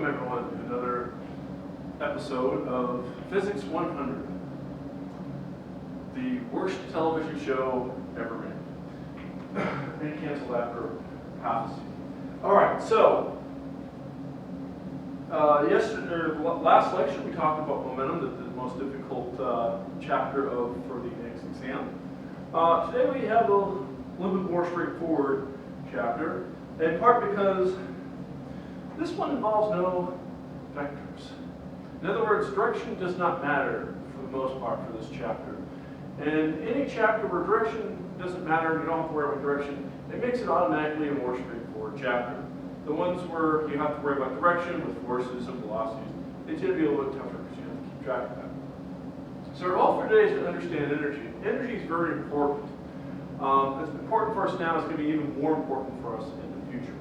Welcome everyone to another episode of Physics 100, the worst television show ever made. And canceled after half a season. Alright, so last lecture we talked about momentum, the most difficult chapter for the next exam. Today we have a little bit more straightforward chapter, in part because this one involves no vectors. In other words, direction does not matter for the most part for this chapter. And any chapter where direction doesn't matter, you don't have to worry about direction, it makes it automatically a more straightforward chapter. The ones where you have to worry about direction with forces and velocities, they tend to be a little bit tougher because you have to keep track of that. So our goal for today is to understand energy. Energy is very important. It's important for us now, it's going to be even more important for us in the future.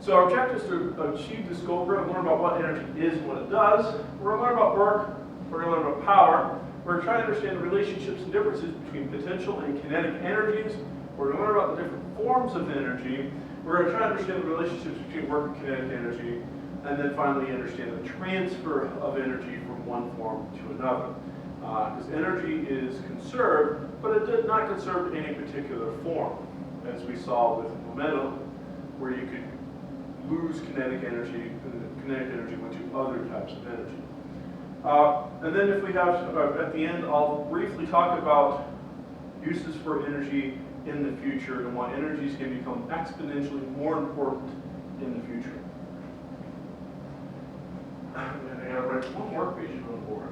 So our objective is to achieve this goal. We're going to learn about what energy is and what it does. We're going to learn about work. We're going to learn about power. We're going to try to understand the relationships and differences between potential and kinetic energies. We're going to learn about the different forms of energy. We're going to try to understand the relationships between work and kinetic energy. And then finally understand the transfer of energy from one form to another. Because energy is conserved, but it did not conserve in any particular form, as we saw with momentum, where you could lose kinetic energy, and kinetic energy went to other types of energy. And then if we have, at the end, I'll briefly talk about uses for energy in the future and why energies can become exponentially more important in the future. And I gotta write one more page on the board.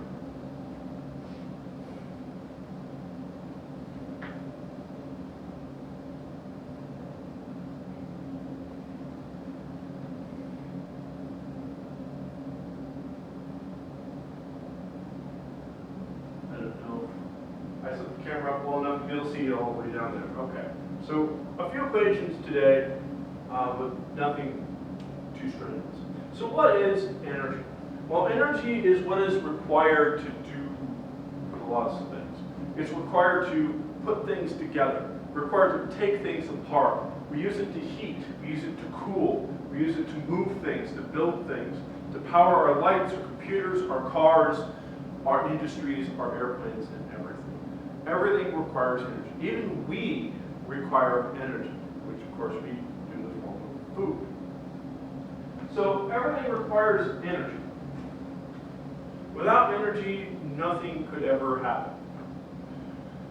I set the camera up well enough to be able to see it all the way down there. Okay. So a few equations today, but nothing too strenuous. So what is energy? Well, energy is what is required to do a lot of things. It's required to put things together, required to take things apart. We use it to heat, we use it to cool, we use it to move things, to build things, to power our lights, our computers, our cars, our industries, our airplanes, and everything. Everything requires energy. Even we require energy, which of course we do in the form of food. So everything requires energy. Without energy, nothing could ever happen.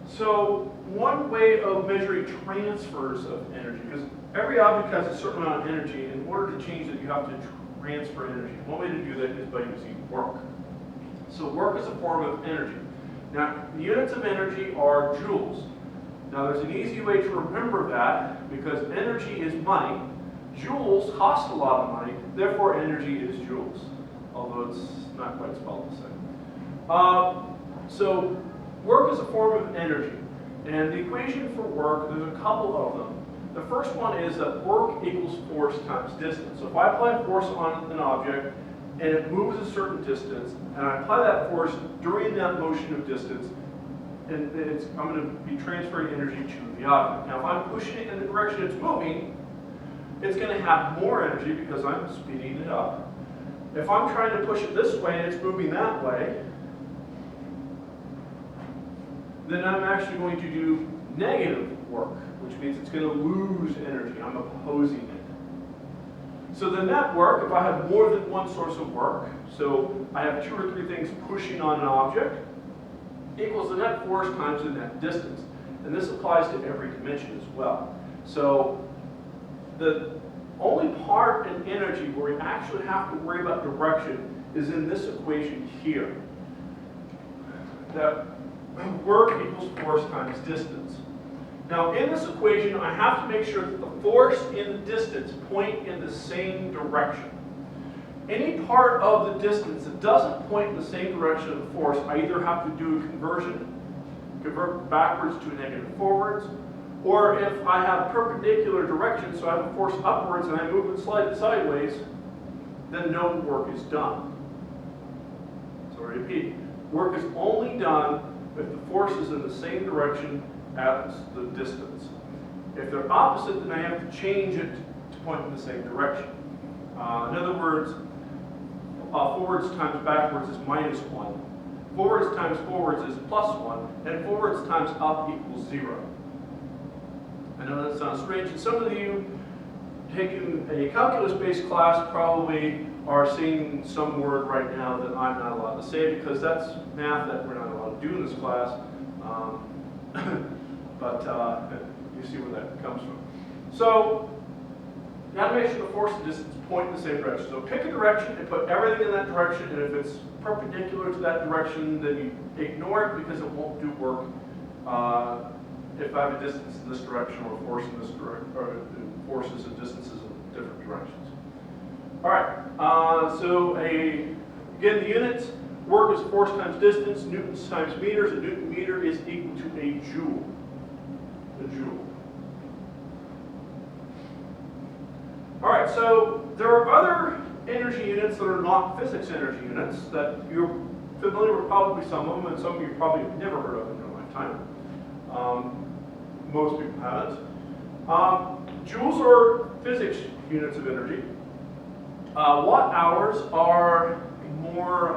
So one way of measuring transfers of energy, because every object has a certain amount of energy, in order to change it, you have to transfer energy. One way to do that is by using work. So work is a form of energy. Now, the units of energy are joules. Now, there's an easy way to remember that, because energy is money. Joules cost a lot of money, therefore energy is joules, although it's not quite spelled the same. So work is a form of energy, and the equation for work, there's a couple of them. The first one is that work equals force times distance. So if I apply force on an object, and it moves a certain distance, and I apply that force during that motion of distance, and I'm going to be transferring energy to the object. Now, if I'm pushing it in the direction it's moving, it's going to have more energy because I'm speeding it up. If I'm trying to push it this way and it's moving that way, then I'm actually going to do negative work, which means it's going to lose energy. I'm opposing it. So the net work, if I have more than one source of work, so I have 2 or 3 things pushing on an object, equals the net force times the net distance. And this applies to every dimension as well. So the only part in energy where we actually have to worry about direction is in this equation here. That work equals force times distance. Now, in this equation, I have to make sure that the force and the distance point in the same direction. Any part of the distance that doesn't point in the same direction of the force, I either have to do a conversion, convert backwards to a negative forwards, or if I have perpendicular direction, so I have a force upwards and I move it sideways, then no work is done. So I repeat, work is only done if the force is in the same direction as the distance. If they're opposite, then I have to change it to point in the same direction. In other words, forwards times backwards is -1. Forwards times forwards is +1. And forwards times up equals 0. I know that sounds strange, and some of you taking a calculus-based class probably are seeing some word right now that I'm not allowed to say, because that's math that we're not allowed to do in this class. But you see where that comes from. So you got to make sure the force and distance point in the same direction. So pick a direction and put everything in that direction, and if it's perpendicular to that direction, then you ignore it because it won't do work if I have a distance in this direction or a force in this direction, or forces and distances in different directions. All right, again, the units, work is force times distance, newtons times meters. A newton meter is equal to a joule. A joule. All right, so there are other energy units that are not physics energy units that you're familiar with, probably some of them, and some of you probably have never heard of in your lifetime. Most people haven't. Joules are physics units of energy. Watt hours are more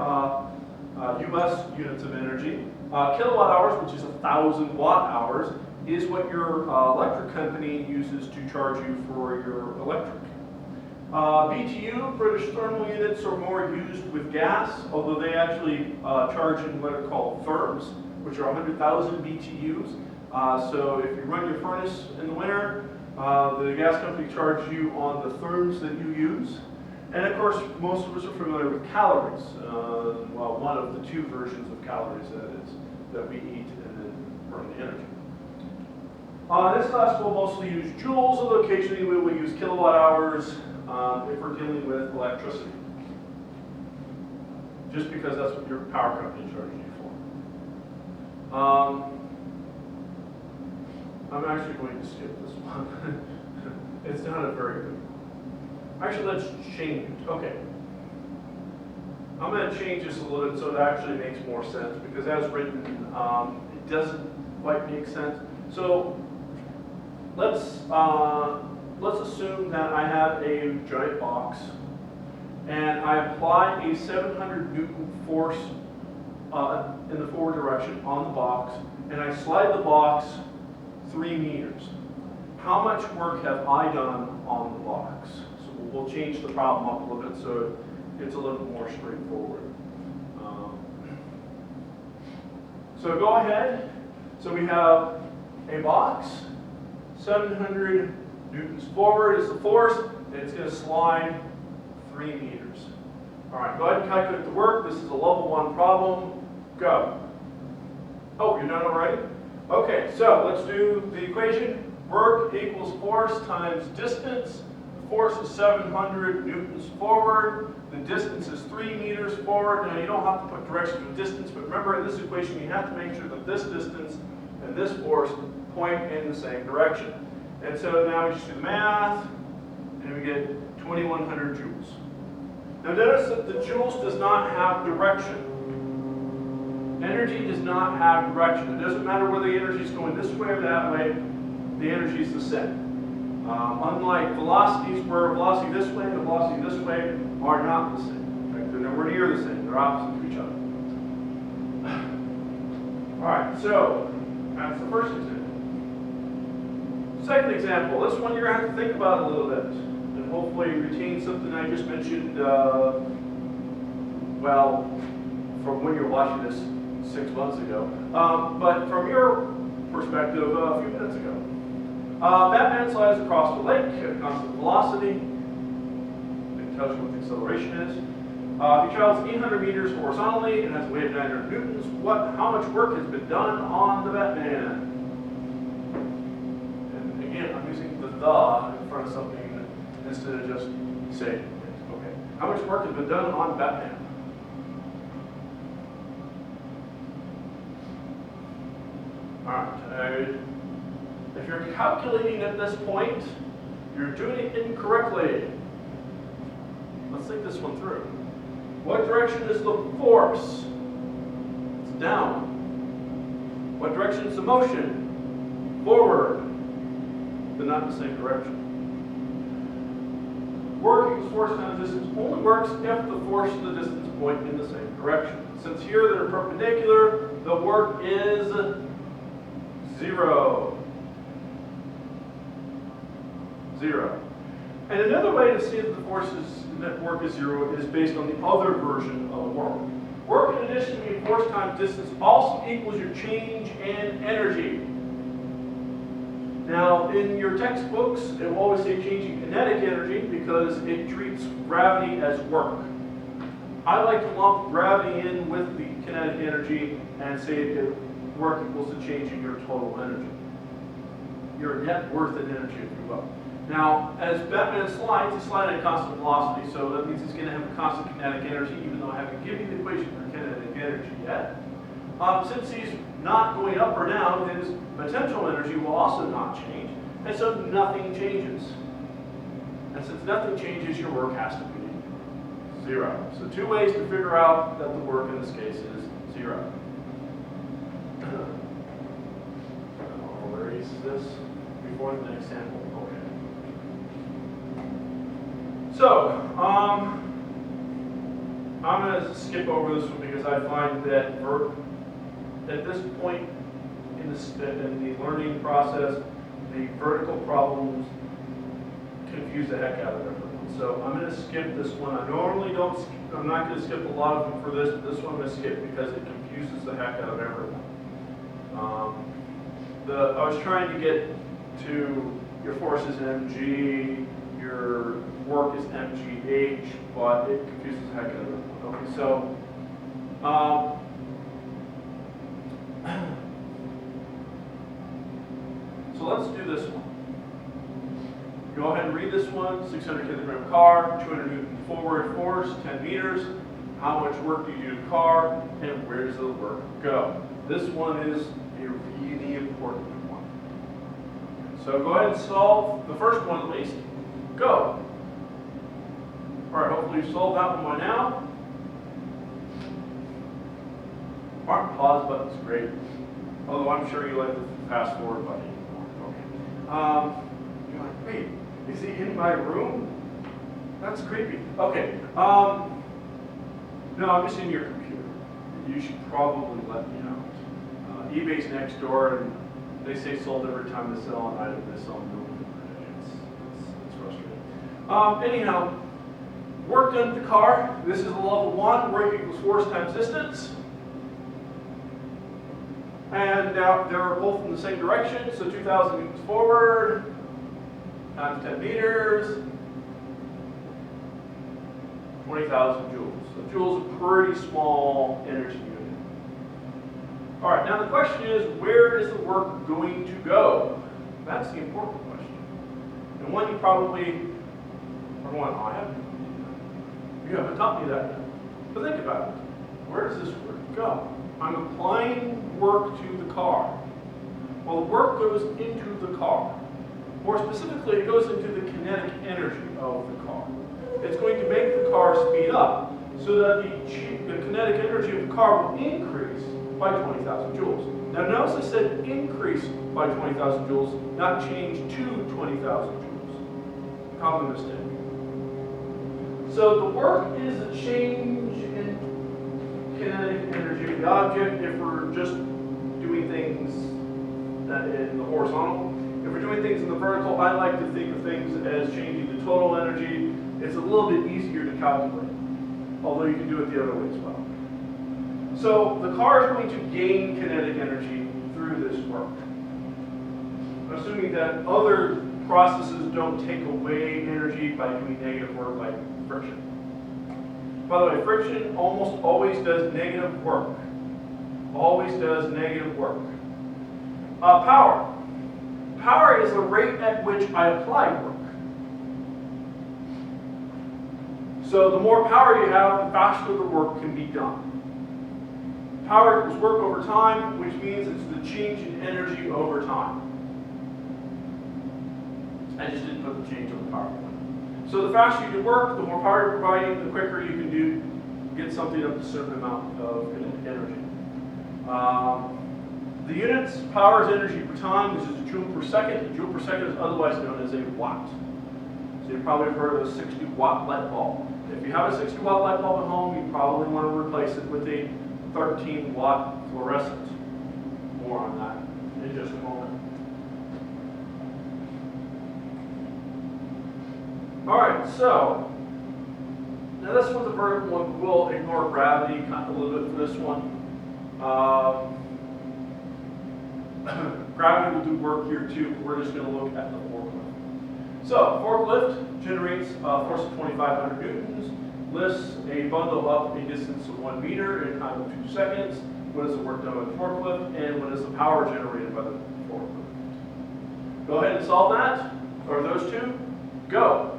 US units of energy. Kilowatt hours, which is 1,000 watt hours, is what your electric company uses to charge you for your electric. BTU, British thermal units, are more used with gas, although they actually charge in what are called therms, which are 100,000 BTUs. So if you run your furnace in the winter, the gas company charges you on the therms that you use. And of course, most of us are familiar with calories. Well, one of the two versions of calories, that is, that we eat and then burn the energy. This class will mostly use joules, although occasionally we will use kilowatt hours if we're dealing with electricity. Just because that's what your power company charges you for. I'm actually going to skip this one. It's not a very good one. Actually, let's change it. Okay. I'm going to change this a little bit so it actually makes more sense, because as written, it doesn't quite make sense. So let's assume that I have a giant box, and I apply a 700 Newton force in the forward direction on the box, and I slide the box 3 meters. How much work have I done on the box? So we'll change the problem up a little bit so it's a little more straightforward. So go ahead. So we have a box, 700 newtons forward is the force, and it's going to slide 3 meters. All right, go ahead and calculate the work. This is a level 1 problem. Go. Oh, you're done already? Okay, so let's do the equation. Work equals force times distance. The force is 700 newtons forward. The distance is 3 meters forward. Now, you don't have to put direction to distance, but remember in this equation, you have to make sure that this distance and this force point in the same direction. And so now we just do the math, and we get 2,100 joules. Now notice that the joules does not have direction. Energy does not have direction. It doesn't matter whether the energy is going this way or that way, the energy is the same. Unlike velocities, where velocity this way and velocity this way are not the same. In fact, they're nowhere near the same. They're opposite to each other. All right, so that's the first example. Second example, this one you're going to have to think about a little bit, and hopefully retain something I just mentioned, well, from when you were watching this 6 months ago, but from your perspective a few minutes ago. Batman slides across the lake at a constant velocity. You can tell you what the acceleration is. He travels 800 meters horizontally and has a weight of 900 newtons. How much work has been done on the Batman? And again, I'm using the in front of something instead of just saying it. Okay. How much work has been done on Batman? Alright. If you're calculating at this point, you're doing it incorrectly. Let's think this one through. What direction is the force? It's down. What direction is the motion? Forward. But not in the same direction. Work equals force times distance only works if the force and the distance point in the same direction. Since here they're perpendicular, the work is 0. 0. And another way to see that the forces that work is 0 is based on the other version of work. Work in addition to being force times distance also equals your change in energy. Now, in your textbooks, it will always say changing kinetic energy because it treats gravity as work. I like to lump gravity in with the kinetic energy and say that work equals the change in your total energy. Your net worth in energy, if you will. Now, as Batman slides, he's sliding at constant velocity, so that means he's going to have a constant kinetic energy, even though I haven't given you the equation for kinetic energy yet. Since he's not going up or down, his potential energy will also not change, and so nothing changes. And since nothing changes, your work has to be 0. So 2 ways to figure out that the work in this case is 0. I'll erase this before the next sample. Okay. So, I'm going to skip over this one because I find that at this point in the learning process, the vertical problems confuse the heck out of everyone. So I'm going to skip this one. I normally don't. I'm not going to skip a lot of them for this, but this one I'm going to skip because it confuses the heck out of everyone. I was trying to get to your force is mg, your work is mgh, but it confuses the heck out of everyone. Okay, so. So let's do this one. Go ahead and read this one. 600 kilogram car, 200 Newton forward force, 10 meters. How much work do you do to the car, and where does the work go? This one is a really important one. So go ahead and solve the first one at least. Go. All right, hopefully you've solved that one by now. Mark pause button's great. Although I'm sure you like the fast forward button. Okay. You're like, wait, is he in my room? That's creepy. Okay. No, I'm just in your computer. You should probably let me know. eBay's next door, and they say sold every time they sell an item, they sell a million per day. It's frustrating. Anyhow, work done to the car. This is a level 1. Work equals force times distance. And now they're both in the same direction, so 2,000 newtons forward times 10 meters, 20,000 joules. So joules is a pretty small energy unit. All right, now the question is, where is the work going to go? That's the important question. And one you probably are going, oh, I haven't. You haven't taught me that yet. But think about it. Where does this work go? I'm applying work to the car. Well, the work goes into the car. More specifically, it goes into the kinetic energy of the car. It's going to make the car speed up so that the kinetic energy of the car will increase by 20,000 joules. Now notice I said increase by 20,000 joules, not change to 20,000 joules. Common mistake. So the work is a change in kinetic energy of the object if we're just doing things in the horizontal. If we're doing things in the vertical, I like to think of things as changing the total energy. It's a little bit easier to calculate, although you can do it the other way as well. So the car is going to gain kinetic energy through this work. Assuming that other processes don't take away energy by doing negative work like friction. By the way, friction almost always does negative work. Always does negative work. Power. Power is the rate at which I apply work. So the more power you have, the faster the work can be done. Power equals work over time, which means it's the change in energy over time. I just didn't put the change on the power point. So the faster you do work, the more power you're providing, the quicker you can get something up to a certain amount of energy. The units, power is energy per time, which is a joule per second. A joule per second is otherwise known as a watt. So you probably have heard of a 60-watt light bulb. If you have a 60-watt light bulb at home, you probably want to replace it with a 13-watt fluorescent. More on that in just a moment. All right, so now this one's a vertical one. We'll ignore gravity kind of a little bit for this one. Gravity will do work here too, but we're just going to look at the forklift. So, forklift generates a force of 2,500 newtons, lifts a bundle up a distance of 1 meter in time of 2 seconds. What is the work done by the forklift, and what is the power generated by the forklift? Go ahead and solve that, or those two. Go.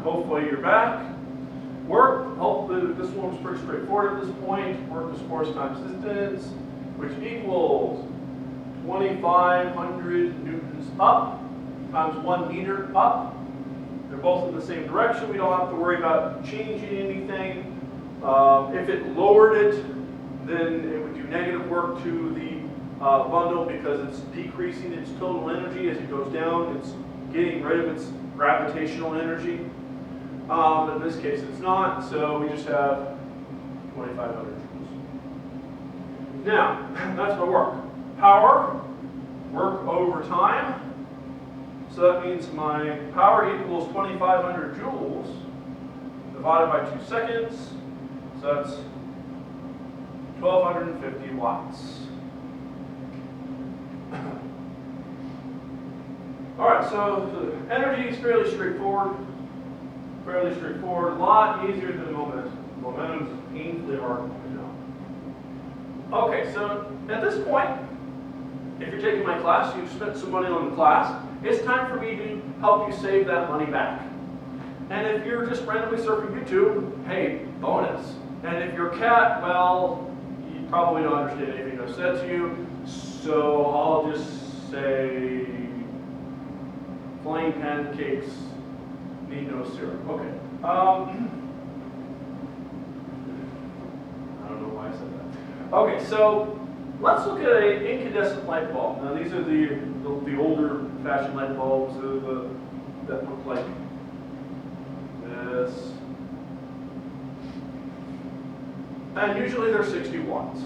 Hopefully you're back. Work, hopefully this one was pretty straightforward at this point. Work is force times distance, which equals 2,500 newtons up times 1 meter up. They're both in the same direction. We don't have to worry about changing anything. If it lowered it, then it would do negative work to the bundle because it's decreasing its total energy as it goes down. It's getting rid of its gravitational energy. But in this case it's not, so we just have 2,500 joules. Now, that's my work. Power, work over time. So that means my power equals 2,500 joules divided by 2 seconds. So that's 1,250 watts. All right, so the energy is fairly straightforward. A lot easier than momentum. Momentum is painfully hard to find out. Okay, so at this point, if you're taking my class, you've spent some money on the class, it's time for me to help you save that money back. And if you're just randomly surfing YouTube, hey, bonus. And if you're a cat, well, you probably don't understand anything I've said to you, so I'll just say plain pancakes need no syrup. Okay. I don't know why I said that. Okay, so let's look at an incandescent light bulb. Now these are the older fashioned light bulbs that look like this. And usually they're 60 watts.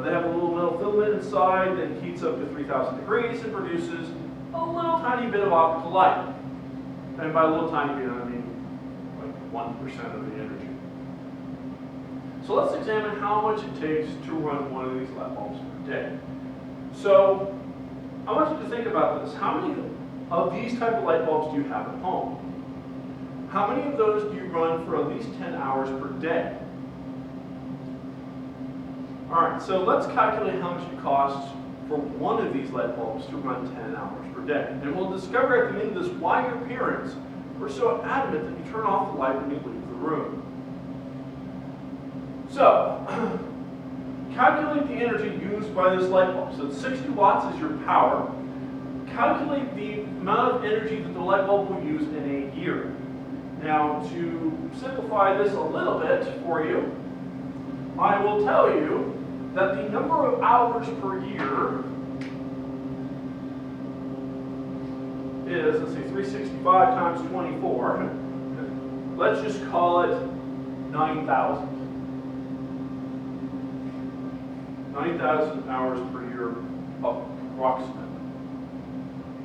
They have a little metal filament inside that heats up to 3,000 degrees and produces a little tiny bit of optical light. And by a little tiny bit, I mean like 1% of the energy. So let's examine how much it takes to run one of these light bulbs per day. So I want you to think about this. How many of these type of light bulbs do you have at home? How many of those do you run for at least 10 hours per day? All right, so let's calculate how much it costs for one of these light bulbs to run 10 hours per day. And we'll discover at the end of this why your parents were so adamant that you turn off the light when you leave the room. So, calculate the energy used by this light bulb. So 60 watts is your power. Calculate the amount of energy that the light bulb will use in a year. Now, to simplify this a little bit for you, I will tell you that the number of hours per year is, let's see, 365 times 24. Let's just call it 9,000. 9,000 hours per year, approximately.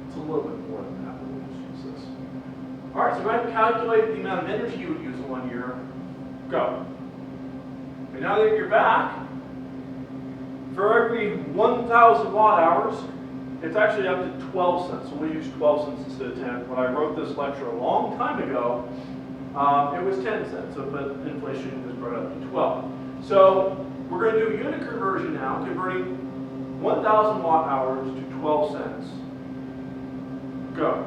It's a little bit more than that, but we'll just use this. All right, so go ahead and calculate the amount of energy you would use in 1 year. Go. And now that you're back, for every 1,000 watt hours, it's actually up to 12 cents. So we'll use 12 cents instead of 10. When I wrote this lecture a long time ago, it was 10 cents, but inflation has brought it up to 12. So we're going to do a unit conversion now, converting 1,000 watt hours to 12 cents. Go.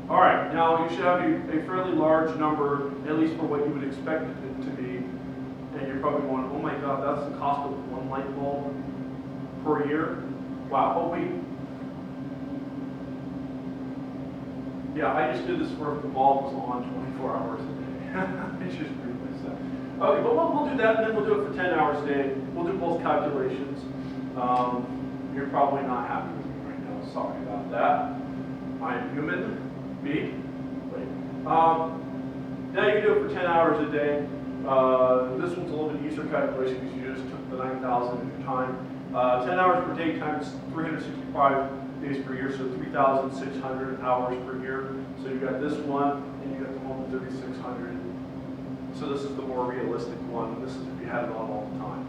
All right, now you should have a fairly large number, at least for what you would expect it to be. And you're probably going, oh my God, that's the cost of one light bulb per year? Wow, yeah, I just did this for if the bulb was on 24 hours a day. It's just really sad. Okay, but we'll do that, and then we'll do it for 10 hours a day. We'll do both calculations. You're probably not happy with me right now. Sorry about that. I am human. B. Wait. Now you can do it for 10 hours a day. This one's a little bit easier calculation because you just took the 9,000 of your time. 10 hours per day times 365 days per year, so 3,600 hours per year. So you got this one, and you got the one with 3,600. So this is the more realistic one. This is if you had it on all the time.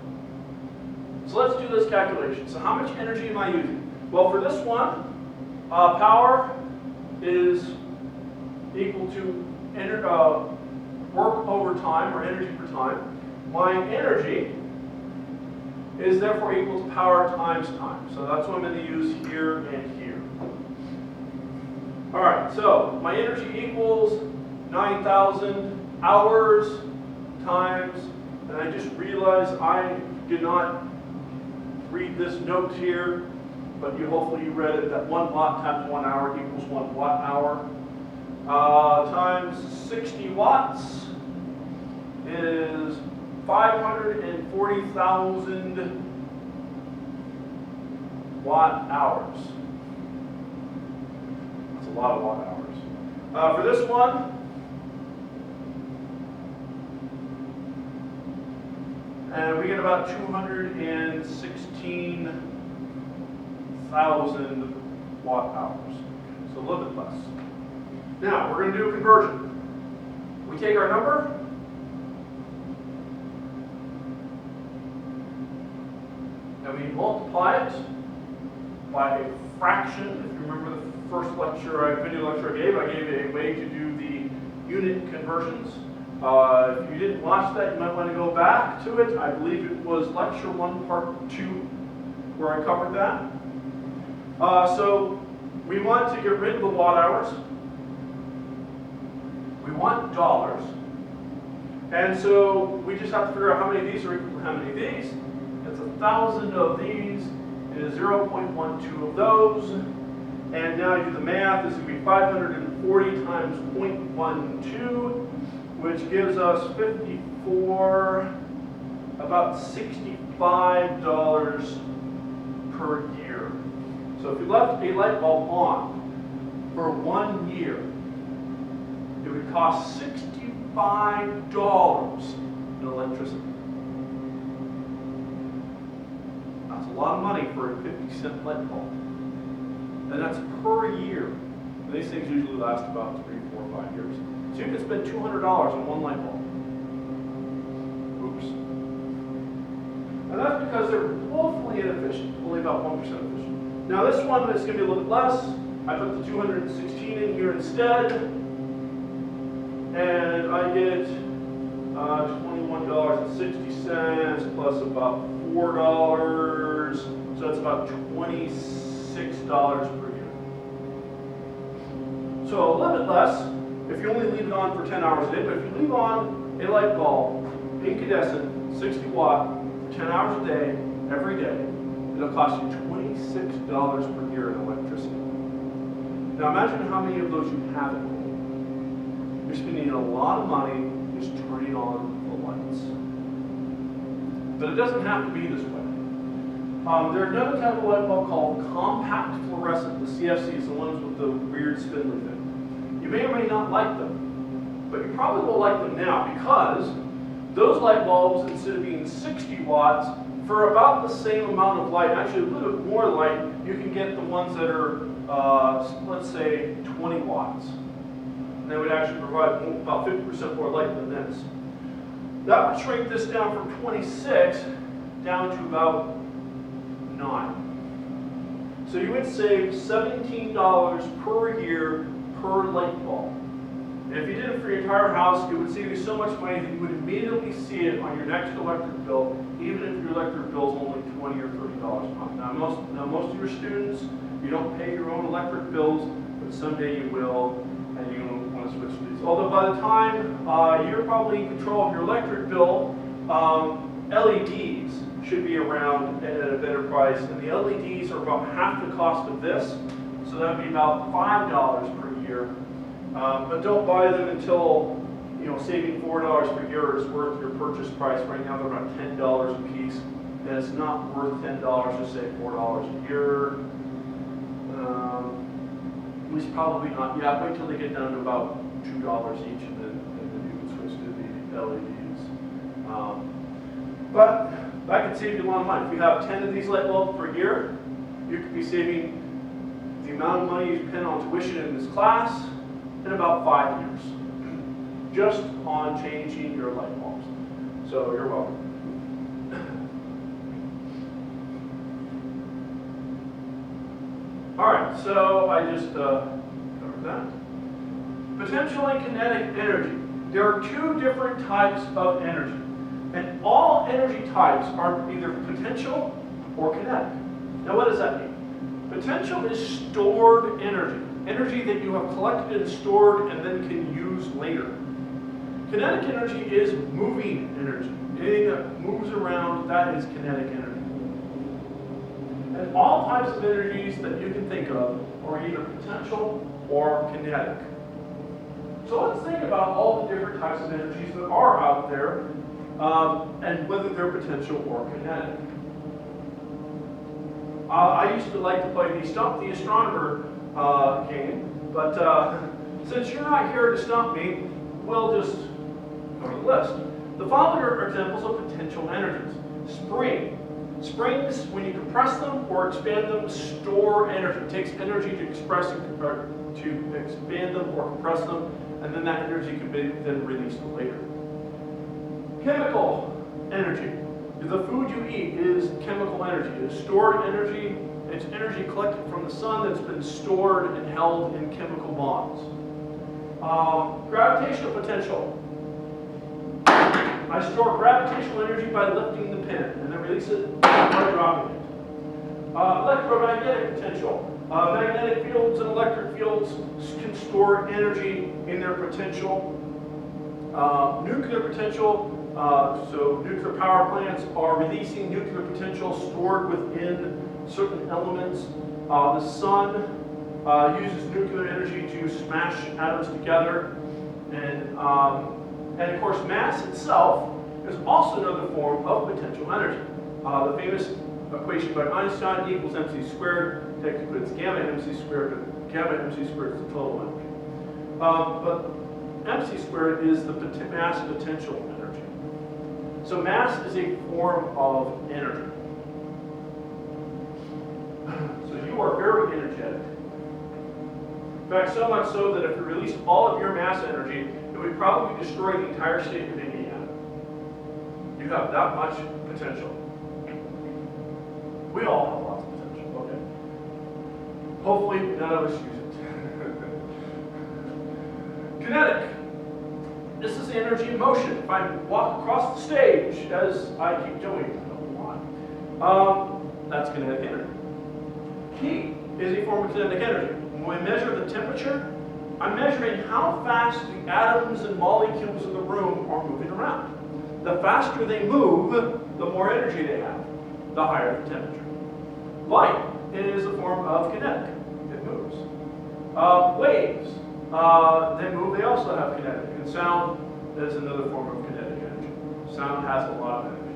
So let's do this calculation. So how much energy am I using? Well, for this one, power is equal to work over time, or energy per time. My energy is therefore equal to power times time. So that's what I'm going to use here and here. All right, so my energy equals 9,000 hours times, and I just realized I did not read this note here, but hopefully you read it, that 1 watt times 1 hour equals 1 watt hour. Times 60 watts is 540,000 watt hours. That's a lot of watt hours. For this one, and we get about 216,000 watt hours. So a little bit less. Now, we're going to do a conversion. We take our number, and we multiply it by a fraction. If you remember the first video lecture I gave you a way to do the unit conversions. If you didn't watch that, you might want to go back to it. I believe it was lecture 1, part 2, where I covered that. So we want to get rid of the watt hours. We want dollars. And so we just have to figure out how many of these are equal to how many of these. It's 1,000 of these is 0.12 of those. And now you do the math. This is going to be 540 times 0.12, which gives us about $65 per year. So if you left a light bulb on for 1 year, it would cost $65 in electricity. That's a lot of money for a 50-cent light bulb. And that's per year. And these things usually last about 3, 4, 5 years. So you could spend $200 on one light bulb. Oops. And that's because they're woefully inefficient, only about 1% efficient. Now this one is going to be a little bit less. I put the 216 in here instead. And I get $21.60 plus about $4. So that's about $26 per year. So a little bit less if you only leave it on for 10 hours a day. But if you leave on a light bulb, incandescent, 60 watt, for 10 hours a day, every day, it'll cost you $26 per year in electricity. Now imagine how many of those you have at home. You're spending a lot of money just turning on the lights. But it doesn't have to be this way. There's another type of light bulb called compact fluorescent. The CFCs, the ones with the weird spindly thing. You may or may not like them, but you probably will like them now because those light bulbs, instead of being 60 watts, for about the same amount of light, actually a little bit more light, you can get the ones that are, let's say, 20 watts. And they would actually provide about 50% more light than this. That would shrink this down from 26 down to about 9. So you would save $17 per year per light bulb. And if you did it for your entire house, it would save you so much money that you would immediately see it on your next electric bill, even if your electric bill is only $20 or $30 a month. Now most of your students, you don't pay your own electric bills, but someday you will, and you're going to want to switch to these. Although by the time you're probably in control of your electric bill, LEDs should be around at a better price, and the LEDs are about half the cost of this, so that would be about $5 per year. But don't buy them until saving $4 per year is worth your purchase price. Right now they're about $10 a piece. And it's not worth $10 to save $4 a year. At least probably not. Yeah, wait till they get down to about $2 each, and then you can switch to the LEDs. But that could save you a lot of money. If you have 10 of these light bulbs per year, you could be saving the amount of money you spend on tuition in this class in about 5 years, just on changing your light bulbs. So you're welcome. All right, so I just covered that. Potential and kinetic energy. There are two different types of energy, and all energy types are either potential or kinetic. Now, what does that mean? Potential is stored energy, energy that you have collected and stored and then can use later. Kinetic energy is moving energy. Anything that moves around, that is kinetic energy. And all types of energies that you can think of are either potential or kinetic. So let's think about all the different types of energies that are out there and whether they're potential or kinetic. I used to like to play the Stump the Astronomer game, but since you're not here to stump me, we'll just go to the list. The following are examples of potential energies. Springs, when you compress them or expand them, store energy. It takes energy to express and to expand them or compress them, and then that energy can be then released later. Chemical energy. The food you eat is chemical energy. It is stored energy. It's energy collected from the sun that's been stored and held in chemical bonds. Gravitational potential. I store gravitational energy by lifting the pin and then release it by dropping it. Electromagnetic potential. Magnetic fields and electric fields can store energy in their potential. Nuclear potential. So nuclear power plants are releasing nuclear potential stored within certain elements. The sun uses nuclear energy to smash atoms together. And of course, mass itself is also another form of potential energy. The famous equation by Einstein, E equals mc squared, technically it's gamma mc squared, but gamma mc squared is the total energy. But mc squared is the mass potential energy. So mass is a form of energy. So you are very energetic. In fact, so much so that if you release all of your mass energy, it would probably destroy the entire state of Indiana. You have that much potential. We all have lots of potential, okay? Hopefully none of us use it. Kinetic. This is energy in motion. If I walk across the stage, as I keep doing a lot, that's kinetic energy. Heat is a form of kinetic energy. When we measure the temperature, I'm measuring how fast the atoms and molecules in the room are moving around. The faster they move, the more energy they have, the higher the temperature. Light is a form of kinetic. It moves. Waves, they move, they also have kinetic. And sound is another form of kinetic energy. Sound has a lot of energy.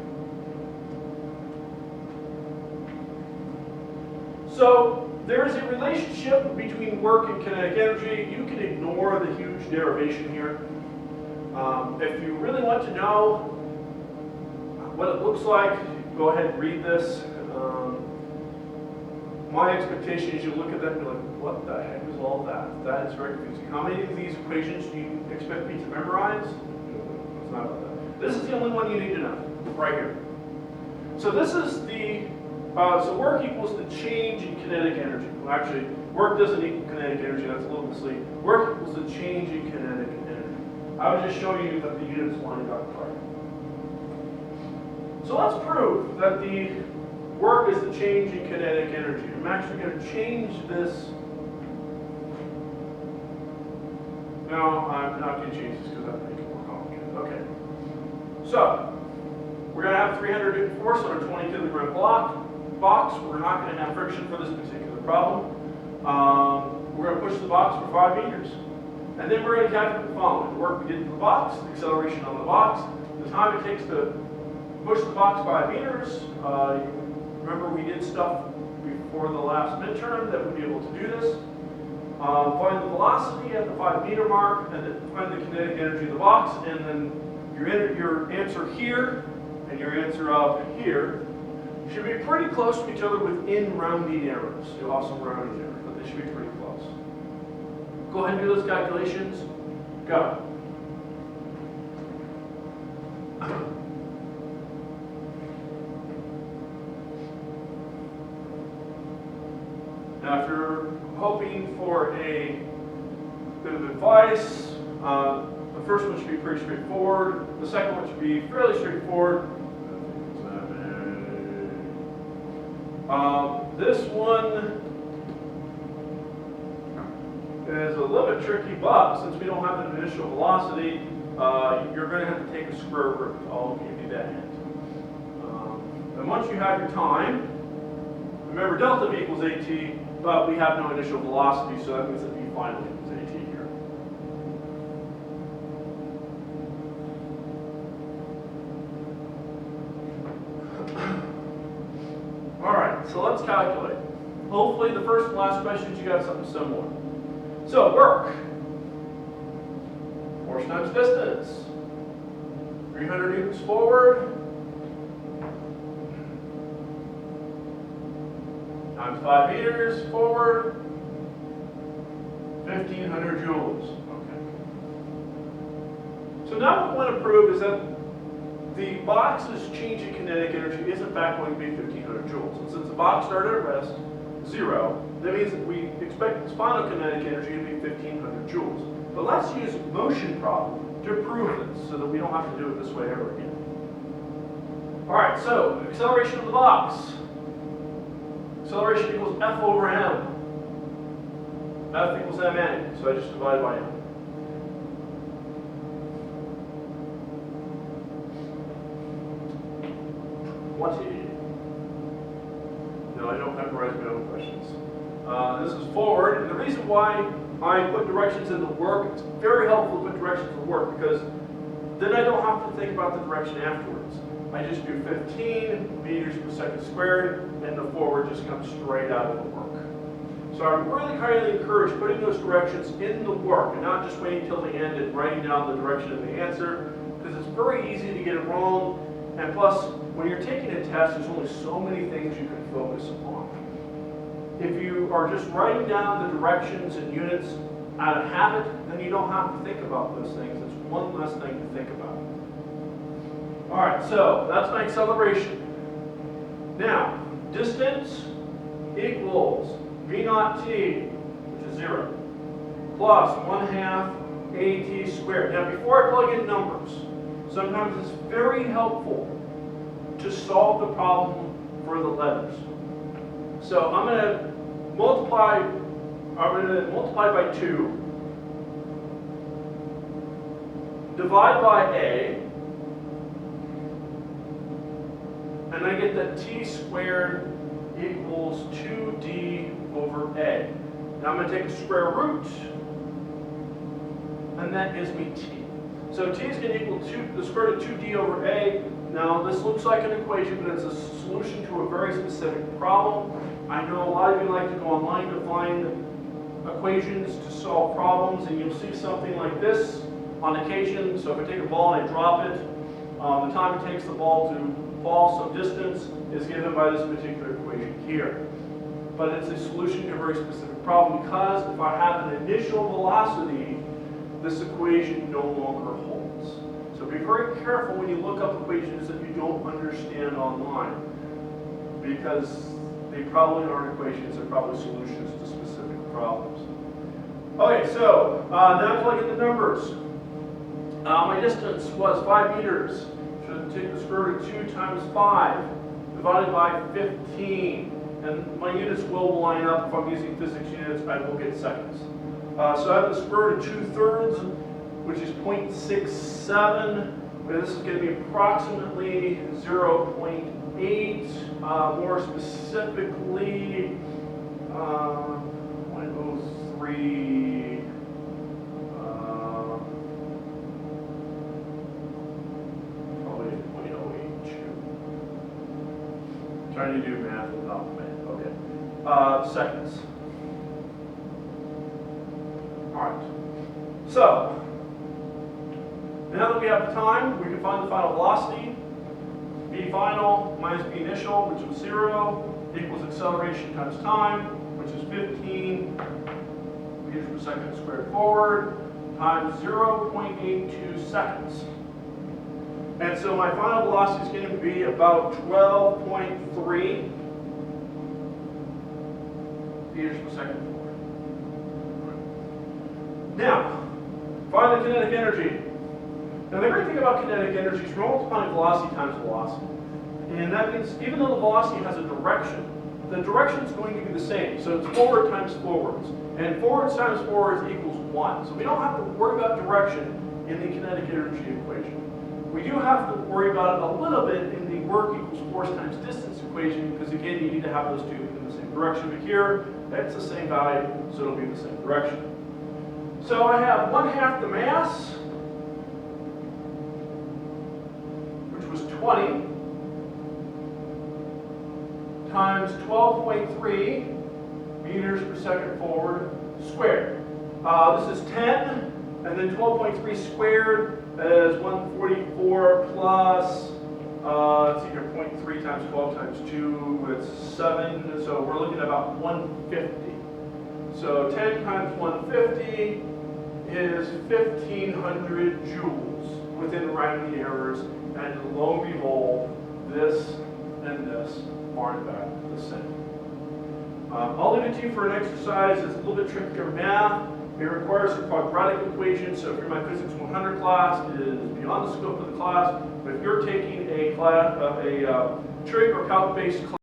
So there is a relationship between work and kinetic energy. You can ignore the huge derivation here. If you really want to know what it looks like, go ahead and read this. My expectation is you look at that and be like, what the heck is all that? That is very confusing. How many of these equations do you expect me to memorize? It's not about that. This is the only one you need to know, right here. So this is the, so work equals the change in kinetic energy. Well, actually, work doesn't equal kinetic energy, that's a little misleading. Work equals the change in kinetic energy. I was just showing you that the units lined up right. So let's prove that the work is the change in kinetic energy. I'm actually going to change this. No, I'm not going to change this because that makes it more complicated. Okay. So, we're going to have 300 Newton force on a 20 kilogram box. We're not going to have friction for this particular problem. We're going to push the box for 5 meters. And then we're going to calculate the following. The work we did in the box, the acceleration on the box, the time it takes to push the box 5 meters. Remember we did stuff before the last midterm that would be able to do this. Find the velocity at the 5 meter mark, and then find the kinetic energy of the box, and then your answer here and your answer up here should be pretty close to each other within rounding errors. You'll have some rounding errors, but they should be pretty close. Go ahead and do those calculations. Go. Now, if you're hoping for a bit of advice, the first one should be pretty straightforward. The second one should be fairly straightforward. This one is a little bit tricky, but since we don't have an initial velocity, you're going to have to take a square root. I'll give you that hint. And once you have your time, remember delta v equals at, but we have no initial velocity, so that means that v final equals at here. All right, so let's calculate. Hopefully the first and last questions you got something similar. So work. Force times distance. 300 newtons forward. Times 5 meters forward. 1,500 joules. Okay. So now what we want to prove is that the box's change in kinetic energy is in fact going to be 1,500 joules. And since the box started at rest, 0, that means that we expect its final kinetic energy to be 1,500 joules. But let's use a motion problem to prove this so that we don't have to do it this way ever again. All right, so acceleration of the box. Acceleration equals F over m. F equals ma, so I just divide by m. No, I don't memorize my own questions. This is forward, and the reason why I put directions in the work, it's very helpful to put directions in the work because then I don't have to think about the direction afterwards. I just do 15 meters per second squared, and the forward just comes straight out of the work. So I really highly encourage putting those directions in the work and not just waiting till the end and writing down the direction of the answer, because it's very easy to get it wrong. And plus, when you're taking a test, there's only so many things you can focus on. If you are just writing down the directions and units out of habit, then you don't have to think about those things. It's one less thing to think about. All right, so that's my acceleration. Now, distance equals v naught t, which is 0, plus 1/2 at squared. Now, before I plug in numbers, sometimes it's very helpful to solve the problem for the letters. So I'm going to multiply by 2, divide by a, and I get that t squared equals 2d over a. Now I'm going to take a square root, and that gives me t. So t is going to equal the square root of 2d over a. Now this looks like an equation, but it's a solution to a very specific problem. I know a lot of you like to go online to find equations to solve problems, and you'll see something like this on occasion. So if I take a ball and I drop it, the time it takes the ball to fall some distance is given by this particular equation here. But it's a solution to a very specific problem because if I have an initial velocity, this equation no longer holds. So be very careful when you look up equations that you don't understand online, because they probably aren't equations, they're probably solutions to specific problems. Okay, so now plug in the numbers. My distance was 5 meters. Should take the square root of 2 times 5 divided by 15. And my units will line up. If I'm using physics units, I will get seconds. So I have the square root of 2/3, which is 0.67. This is going to be approximately 0.8. More specifically, 0.03. trying to do math without math. Okay. Seconds. All right. So, now that we have the time, we can find the final velocity. V final minus V initial, which was 0, equals acceleration times time, which is 15 meters per second squared forward, times 0.82 seconds. And so my final velocity is going to be about 12.3 meters per second forward. Now, find the kinetic energy. Now the great thing about kinetic energy is we're multiplying velocity times velocity. And that means even though the velocity has a direction, the direction is going to be the same. So it's forward times forwards. And forwards times forwards equals 1. So we don't have to worry about direction in the kinetic energy equation. We do have to worry about it a little bit in the work equals force times distance equation, because again, you need to have those two in the same direction. But here, that's the same value, so it'll be in the same direction. So I have 1/2 the mass, which was 20, times 12.3 meters per second forward squared. This is 10, and then 12.3 squared is 144 plus, let's see here, 0.3 times 12 times 2, it's 7, so we're looking at about 150. So 10 times 150 is 1,500 joules within rounding errors, and lo and behold, this and this are in fact the same. I'll leave it to you for an exercise. It's a little bit trickier math. It requires a quadratic equation, so if you're in my Physics 100 class, it is beyond the scope of the class. But if you're taking a class, trig or calc-based class,